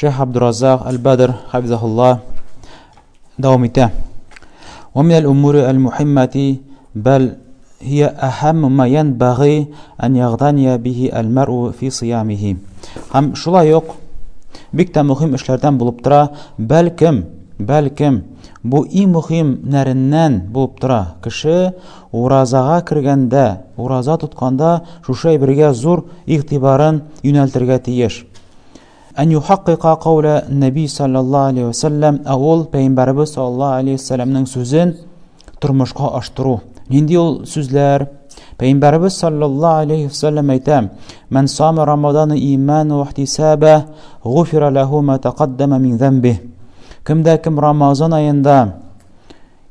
شيخ عبد الرزاق البدر حفظه الله دومته. ومن الأمور المهمة بل هي أهم ما ينبغي أن يغتني به المرء في صيامه. هم شula yok bik de muhim işlerden bulup tura, belkim bu i muhim nerinden bulup tura. Kişi urazaga kirgende, uraza tutkanda şuşay birge zor igtibarın yöneltirge tiyiş. En yuhakika kavle Nebi sallallahu aleyhi ve sellem avul Peygamberimiz sallallahu aleyhi ve sellem'nin sözün turmuşqa aştırı. Nindi ol sözler? Peygamberimiz sallallahu aleyhi ve sellem aytam: "Men sama Ramazanı iman ve ihtisabe, gufira lehu ma taqaddama min zenbih." Kimde kim Ramazan ayında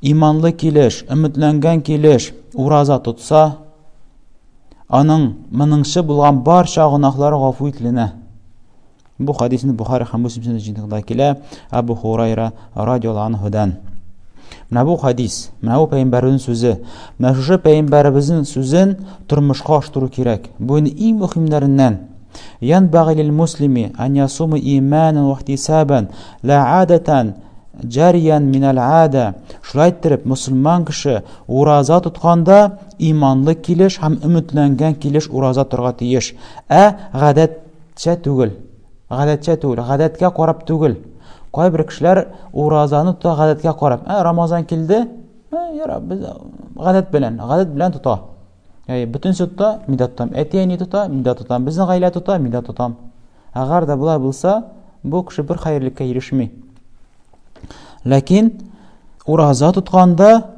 imanlı kiliş, ümitlengen kiliş uraza tutsa, anın mınınşı bulgan barşa günahları gafu etiline. Bu hadisini Buhari ve Müslim cindiğindekiler Ebu Hureyre radıyallahu anhu'dan. Bu hadis, bu Peygamberimizin sözü. Şu Peygamberimizin sözün turmuşqa aştırı kirek. Bu en mühimlerinden. Yanbaghi lil muslimi an yasumu imanan ve ihtisaban la adatan jariyan min al ada. Şurayttirip Müslüman kişi uraza tutkanda imanlı kiliş hem ümitlengen kiliş uraza turga tiyiş. Gadetçe tugul. Gadetke qarab tugul. Qoy bir kişiler urazanı tuta gadetke qarab. Ramazan kildi. Ya biz gadet bilen tuta. Yani bütün sütta midat tutam. Etiyeni tuta, midat tutam. Bizning gayle tuta, midat tutam. Agar da bulay bulsa, bu kişi bir hayırlıkka erişmi. Lakin uraza tutkanda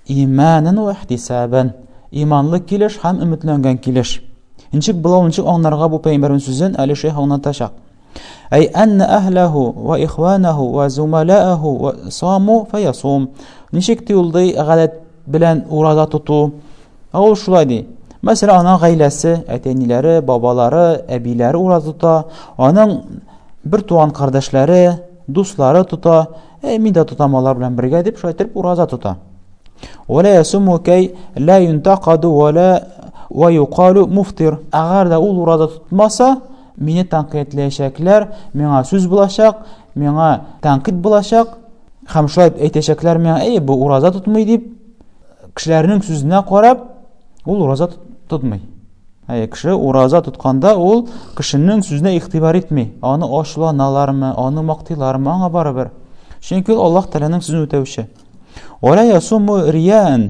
imanan ve ihtisaban. İmanlı kiliş hem ümitlengen kiliş. İnçik bulawınçık onlarga bu Peygamberin sözün Ali Şeyh ona taşak. Ay enne ahlehu ve ihvanehu ve zumala'ahu ve samu feyasum. Nişik diyuldu gadet bilen uraza tutu. Ağol şulaydı. Mesela onun gaylesi, etenileri, babaları, ebileri uraza tuta. Onun bir tuğan kardeşleri, dostları tuta. Mida tutamalar bilen birge edip şöyle uraza tuta. Ve la yasumu key la yuntaqadu ve yuqalu muftir. Eğer de ul uraza tutmasa meni tanqitleyecekler, mena söz bulaşak, mena tanqid bulaşak. Hem şöyle etecekler mena bu uraza tutmayı deyip kişilerin sözüne qarab ul uraza tutmay. Kişi uraza tutkanda ul kişinin sözüne ihtibar etmey. Onu aşılanarmı, onu maqtilarmı ona barabar. Çünkü Allah Teala'nın sözünü ötevşi. Ve la yasumu riyan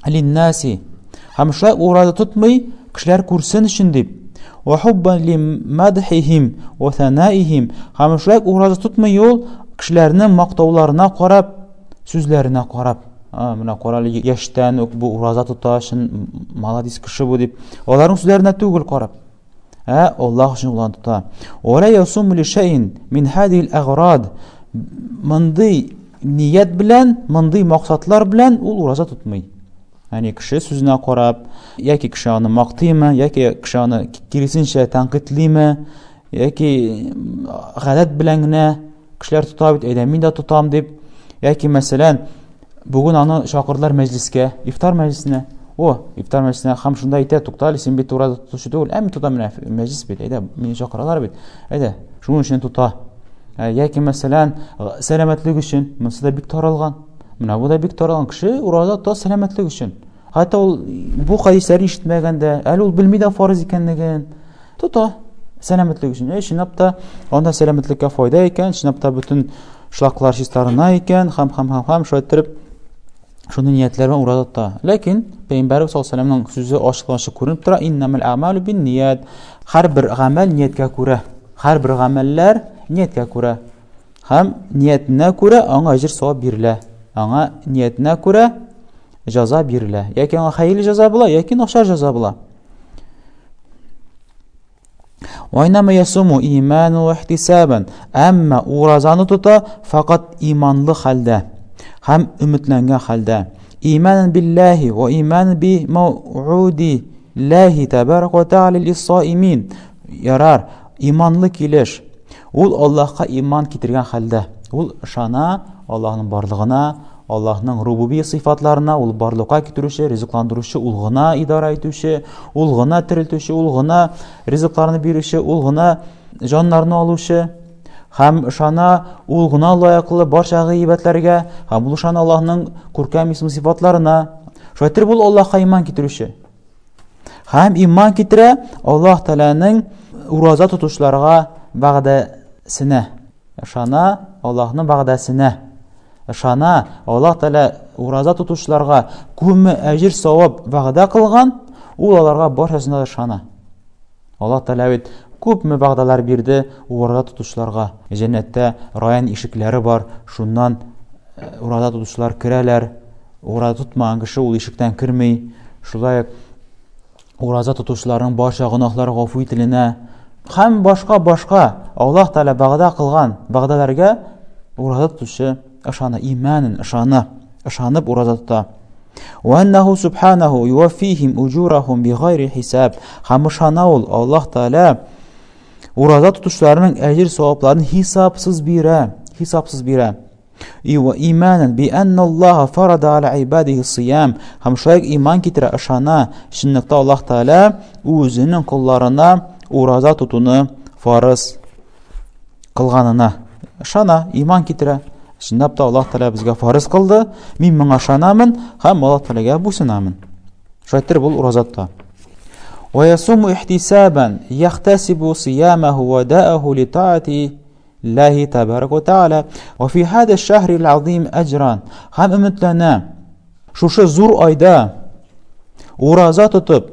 linnasi. Hem şöyle uraza tutmay kişiler kursun için deyip. Ve hubban li madhihim ve thanaihim. Hem şöyle uraza tutmay yol kişilerinin maqtavlarına qarab, sözlerine qarab. Mına qoralı yaştan bu uraza tutaşın maladis kişi bu deyip. Onların sözlerine tugul qarab. Allah için ulan tuta. Ve la yasumu li şeyin min hadihil agrad. Mındı niyet bilen, mındı maksatlar bilen ul uraza tutmay. Yani kişi sözüne qarab, yaki kişi onu maqtıyma, yaki kişi onu kirisinçe tanqitliyma, yaki gadet bilengine kişiler tutabit edemin de tutam deyip, yaki mesela bugün onu şakırlar mecliske, iftar meclisine, iftar meclisine ham şunda ite tuqtal, isim bit uraza tutuşu değil, em tutam meclis bit, meni şakırlar bit, şunun için tuta. Yaki mesela selametlik için, mesela bik taralgan. Bu da bik taralgan kişi uraza tuta selametlik için. Hatta bu hadisleri işitmegende, ol bilmeden farz ikenligen tuta selametlik için. Şinapta onda selametlikka fayda eken, şinapta bütün şlaklar şistarına eken, ham şöyle ettirip şunun niyetlerine uraza tuta. Lakin Peygamberimiz sallallahu aleyhi ve sellem'nin sözü açıklanışı görünüp tura innemel a'malu bin niyet. Her bir amel niyetke göre. Her bir ameller niyetke göre. Hem niyetine göre ona ecir sevap biriler. Ona niyetine göre ceza biriler. Yaki ona hayırlı ceza bula, yaki noşar ceza bula. Ve innema yasumu imanan ve ihtisaban. Amma urazanı tuta fakat imanlı halde. Hem ümitlengen halde. İmanen billahi ve imanen bi mev'udi Allahi tebarek ve teala lis-saimin. Yarar imanlı kiliş. Ul Allah'a iman getirgen halde. Ul şana, Allah'ın barlığına, Allah'ın rububi sıfatlarına, ul barlığa getirüşü, rızıklandırışı, ulğuna idare etüşü, ulğuna tiriltüşü, ulğuna rızıklarını birişi, ulğuna canlarını aluşu. һәм ышана ул гына лаеклы барча гыйбатларга, һәм ул ышана Аллаһның күркәм исем сыйфатларына. Шайтыр бул Аллаһка иман китерүче. Һәм иман китерә Аллаһ Тәгаләнең ураза тотушларга вәгъдәсенә. Ышана Аллаһның вәгъдәсенә. Ышана Аллаһ Тәгалә ураза тотушларга күпме әҗир савап вәгъдә кылган, ул аларга барчасына да ышана. Аллаһ Тәгалә бит күпме вәгъдәләр бирде ураза тотушларга. Җәннәттә район ишекләре бар, шуннан ураза тотучылар керәләр. Ураза тотмаган кеше ул ишектән керми. Шулай ураза тотучыларның барча гөнаһлары гафу ителенә. Һәм башка Аллаһ Тәгалә вәгъдә кылган вәгъдәләргә ураза тотучы ышана, иманын ышанып ураза тота. وأنه سبحانه يوفيهم أجورهم بغير حساب. Һәм ышана ул Аллаһ Тәгалә ураза тотучыларның әҗир савапларын хисапсыз бирә. وإيمانا بأن الله فرض على عباده الصيام. Һәм шулай иман китерә, ышана, шунлыкта Аллаһ Тәгалә үзенең кулларына ураза тотуны фарыз кылганына. Ышана, иман китерә. Шундап та Аллаһ Тәгалә безгә фарыз кылды. Мин моңа ышанамын һәм Аллаһ Тәгаләгә буйсынамын. Шайтыр бул уразатта. ويصوم احتسابا يحتسب صيامه وداءه لطاعة الله تبارك وتعالى وفي هذا الشهر العظيم أجران. Һәм өметләнә шушы зур айда ураза тотып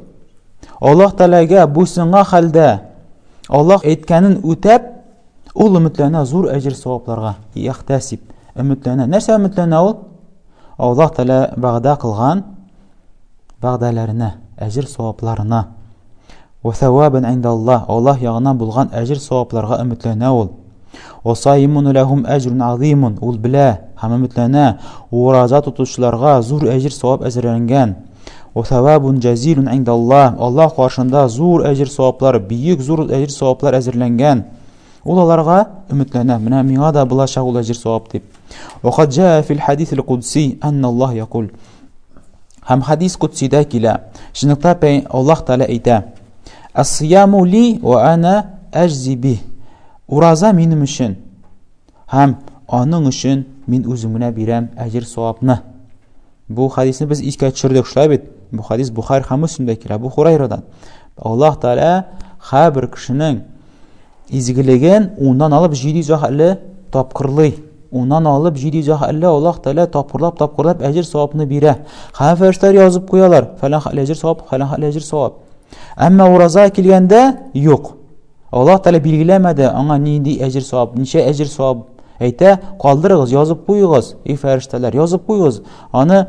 Аллаһ Тәгаләгә буйсынган хәлдә Аллаһ әйткәнен үтәп, ул өметләнә зур әҗир савапларга. Яхтасиб, өметләнә. Нәрсә өметләнә ул? Аллаһ Тәгалә вәгъдә кылган вәгъдәләренә, әҗир савапларына. Ва савабан индаллаһ, Аллаһ ягыннан булган әҗир савапларга өметләнә ул. Ва саимун лахум әҗрун азимун, ул белә һәм өметләнә ураза тотучыларга зур әҗир савап әзерләнгән. Ва савабун джазилун индаллаһ, Аллаһ каршында зур әҗир саваплар, бийек зур әҗир саваплар әзерләнгән. Ул аларга өметләнә, менә миңа да булачак ул әҗир савап дип. Ва кад джаа фил хадис аль-кудси анна Аллаһ якул. Һәм хадис кудсидә килә. Шунлыкта Аллаһ Тәгалә әйтә: "Ас-сияму ли ва ана ажзи бих." Ураза минем өчен, һәм аның өчен мин үзем генә бирәм әҗир савапны. Бу хадисны без искә төшердек, шулай бит. Бу хадис Бухари һәм Муслимдә килә, Абу Хурайрадан. Аллаһ Тәгалә һәр кешенең изгелеген уннан алып 700 хәлле тапкырлый. Уннан алып 700 хәлле Аллаһ Тәгалә тапкырлап әҗир савапны бирә. Һәм фәрештәләр язып куялар: "Фәлән хәлле әҗир савап, фәлән хәлле әҗир савап." Әмма ураза килгәндә юк. Аллаһ Тәгалә билгеләмәде аңа нинди әҗир савап, ничә әҗир савап. Әйтә, калдырыгыз, язып куйыгыз, фәрештәләр, язып куйыгыз. Аны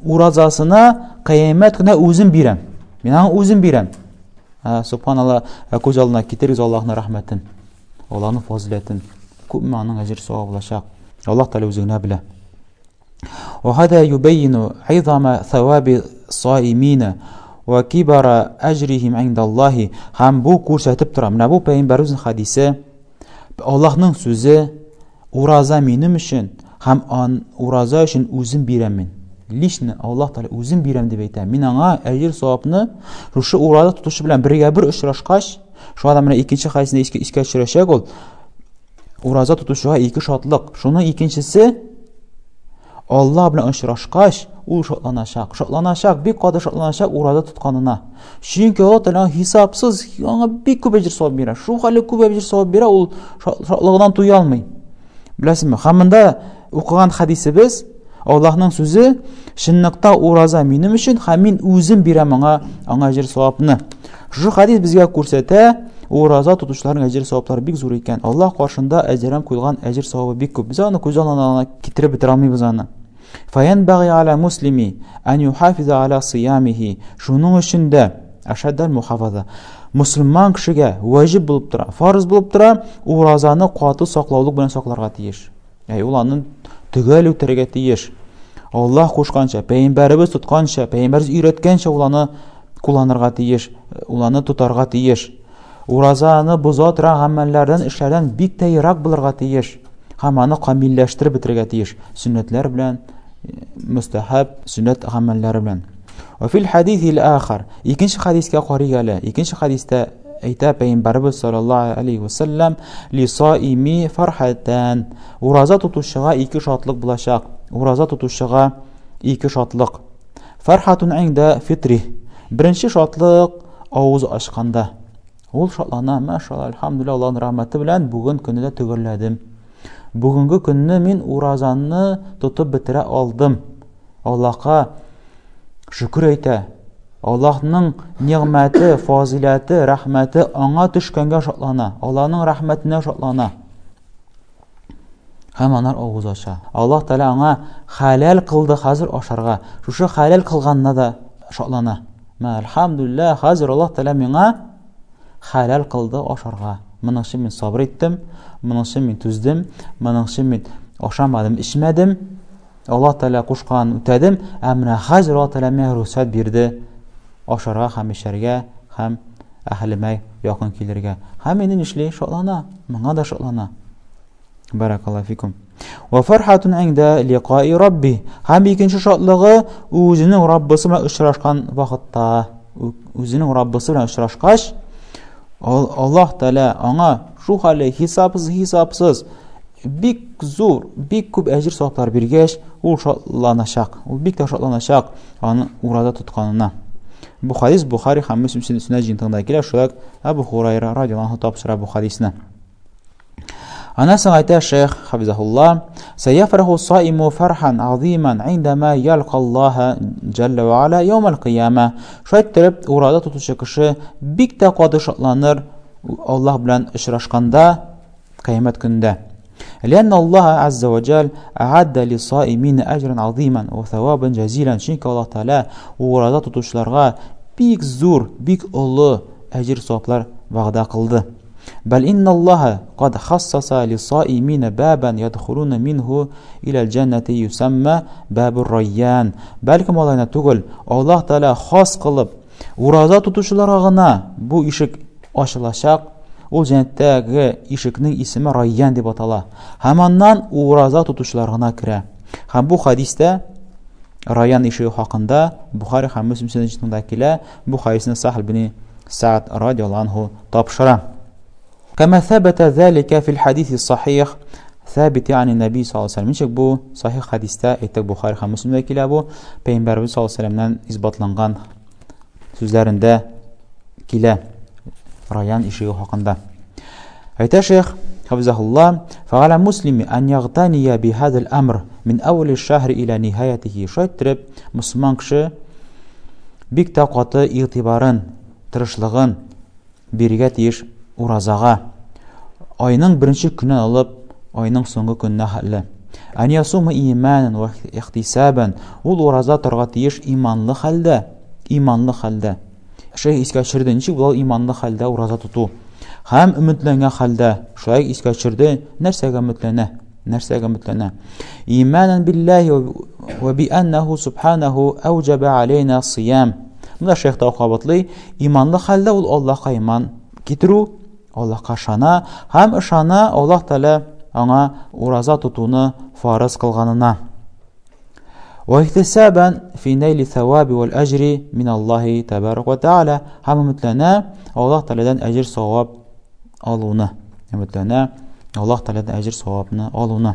уразасына кыямәт көне үзем бирәм. Мин аңа үзем бирәм. Субханалла, күз алдына китерегез Аллаһның рәхмәтен, Аллаһның фазиләтен. Күпме аның әҗир савабы булачак. Аллаһ Тәгалә үзе генә белә. وهذا يبين عظم ثواب الصائمين وكبر أجرهم عند الله. Һәм бу күрсәтеп тора. Менә бу пәйгамбәребезнең хадисе, Аллаһның сүзе, ураза минем өчен һәм ураза өчен үзем бирәм мин. Лично Аллаһ Тәгалә үзем бирәм дип әйтә. Мин аңа әҗир савапны шушы ураза тотушы белән бер очрашкач, шуңа да менә икенче хадисне искә төшерәчәк ул. Ураза тотушыга ике шатлык. Шуның икенчесе, Аллаһ белән очрашкач, ул шатланачак, бик каты шатланачак ураза тотканына. Чөнки Аллаһ Тәгалә хисапсыз аңа бик күп әҗир савап бирә. Шу хәле күп әҗир савап бирә, ул шатлыгыннан туя алмый. Беләсезме? Һәм монда укыган хадисебез, Аллаһның сүзе, шунлыкта ураза минем өчен һәм мин үзем бирәм аңа әҗир савапны. Шу хадис безгә күрсәтә, ураза тотучыларның әҗир саваплары бик зур икән. Аллаһ каршында әҗрән куелган әҗир савабы бик күп. Без аны күз алдына китереп бетерә алмыйбыз аны. فَيَنْبَغِي عَلَى مُسْلِمِ أَنْ يُحَافِظَ عَلَى صِيَامِهِ. Шуның өчен дә ашаддан мухафаза. Мусламан кешегә ваҗиб булып тора, фарыз булып тора, уразаны каты саклаулык белән сакларга тиеш. Ул аны төгәл үтәргә тиеш. Аллаһ кушканча, пәйгамбәребез тотканча, пәйгамбәрбез өйрәткәнчә уланы кулланырга тиеш, уланы тутарга тиеш. Уразаны боза торган гамәлләрдән, эшләрдән бик тә ерак булырга тиеш. Һәм аны камилләштереп бетерергә тиеш. Сөннәтләр белән, мустахаб сөннәт гамәлләре белән. Ва фил хадис ил-ахар. Икенче хадискә карыйк әле. Икенче хадистә әйтә Пәйгамбәрбез саллаллаһу алейхи ва саллям: "Лисаими фархатан", ураза тотучыга ике шатлык булачак. Ураза тотучыга ике шатлык. Фархатун инда фитри, беренче шатлык авыз ачканда. Ул шатлана: "Машалла, альхамдулилlah, Аллаһның рәхмәте белән бүген көнне дә төгәлләдем. Бүгенге көнне мин уразаны тотып бетерә алдым. Аллаһка шөкер әйтә. Аллаһның ниъмәте, фазилаты, рәхмәте аңа төшкәнгә шатлана. Аллаһның рәхмәтенә шатлана." Һәм анар авыз ача. Аллаһ Тәгалә аңа халал кылды хәзер ашарга. Шушы халал кылганна да шатлана. Альхамдулилlah, хәзер Аллаһ Тәгалә миңа халал кылды ашарга. Моның өчен мин сабыр иттем, моның өчен мин түздем, моның өчен мин ашамадым, ичмәдем. Аллаһ Тәгалә кушкан үтәдем, әмма хәзер Аллаһ Тәгалә миңа рөхсәт бирде ашарга һәм ишәргә һәм әһлемә якын килергә. Һәм мин нишли шатлана, моңа да шатлана. Баракаллаһу фикум. Ва фархатун инда лиқаи рабби. Һәм икенче шатлыгы үзенең Раббысы белән очрашкан вакытта. Үзенең Раббысы белән очрашкач, Аллаһ Тәгалә аңа шу хәле хисапсыз бик зур, бик күп әҗр саваплар биргәч, ул шатланачак. Ул бик тә шатланачак аны ураза тотканына. Бу хадис Бухари һәм Муслим сөннәтендә җинтыңда килә, шулай Абу Хурайра радиллаһу тапшыра бу хадисне. Анасан әйтә шейх хафизахуллах: "Саяфраху саиму фархан азиман индама ялqa Аллаһа җалла ва ала яум ал-қияма." Шайтып ураза тотучы кеше бик тә каты шатланыр Аллаһ белән очрашканда кыямәт көндә. لأن الله عز وجل أعد للصائمين أجرا عظيما وثوابا جزيلا. Çünki Allah Teala uğrada tutuşlarga bik zor, bik ulu ecir savaplar va'da kıldı. Bel inna Allah qad khassasa lis-saimin baban yadkhuluna minhu ila al-jannati yusamma babur rayyan. Belki malayna tugul Allah Teala xas kılıp uğrada tutuşlarga gına bu ишек açılacak. Ул җәннәттәге ишекнең исеме Райян дип атала. Һәм аннан ураза тотучылар гына керә. Һәм бу хадистә Райян ишеге хакында Бухари һәм Муслим сөннәтендә килә. Бу хадисне Сахл бин Саъд радиллаһу анһу тапшыра. Кама ثبت ذلك في الحديث الصحيح ثابت عن النبي صلى الله عليه وسلم. Ничек бу сахих хадистә әйтәк Бухари һәм Муслимдә килә бу Пәйгамбәрбез саллаллаһу алейһи ва сәлләмнән исбатланган сүзләрендә килә. Райян ишеге хакында. Әйтә шейх хафизахуллах: "Фa'ала муслими ан ягътания би хадал амр мин аввал аш-шаhr ила нихаятихи." Шайтып мусулман кеше бик тә каты игътибарын, тырышлыгын биргә тиеш уразага. Айның беренче көннән алып, айның соңгы көненә хәлле. Ан ясума иманан ва ихтисабан. Ул ураза торга тиеш иманлы хәлдә. Шейх искә төшерде, ничек була иманлы хәлдә ураза тоту. Һәм өметләнгән хәлдә. Шулай искә төшерде, нәрсәгә өметләнә? Иманан биллаһи ва би аннаху субханаху аujaba алейна as-siyam. Монда шейх тауқабатлый, иманлы хәлдә ул Аллаһка иман китерү, Аллаһка ышана һәм ышана Аллаһ Тәгалә аңа ураза тотуны фарыз кылганына. واحتسابا في نيل الثواب والأجر من الله تبارك وتعالى. هم مثلنا الله تعالى أجر صواب ألونا. مثلنا الله تعالى أجر صوابنا ألونا.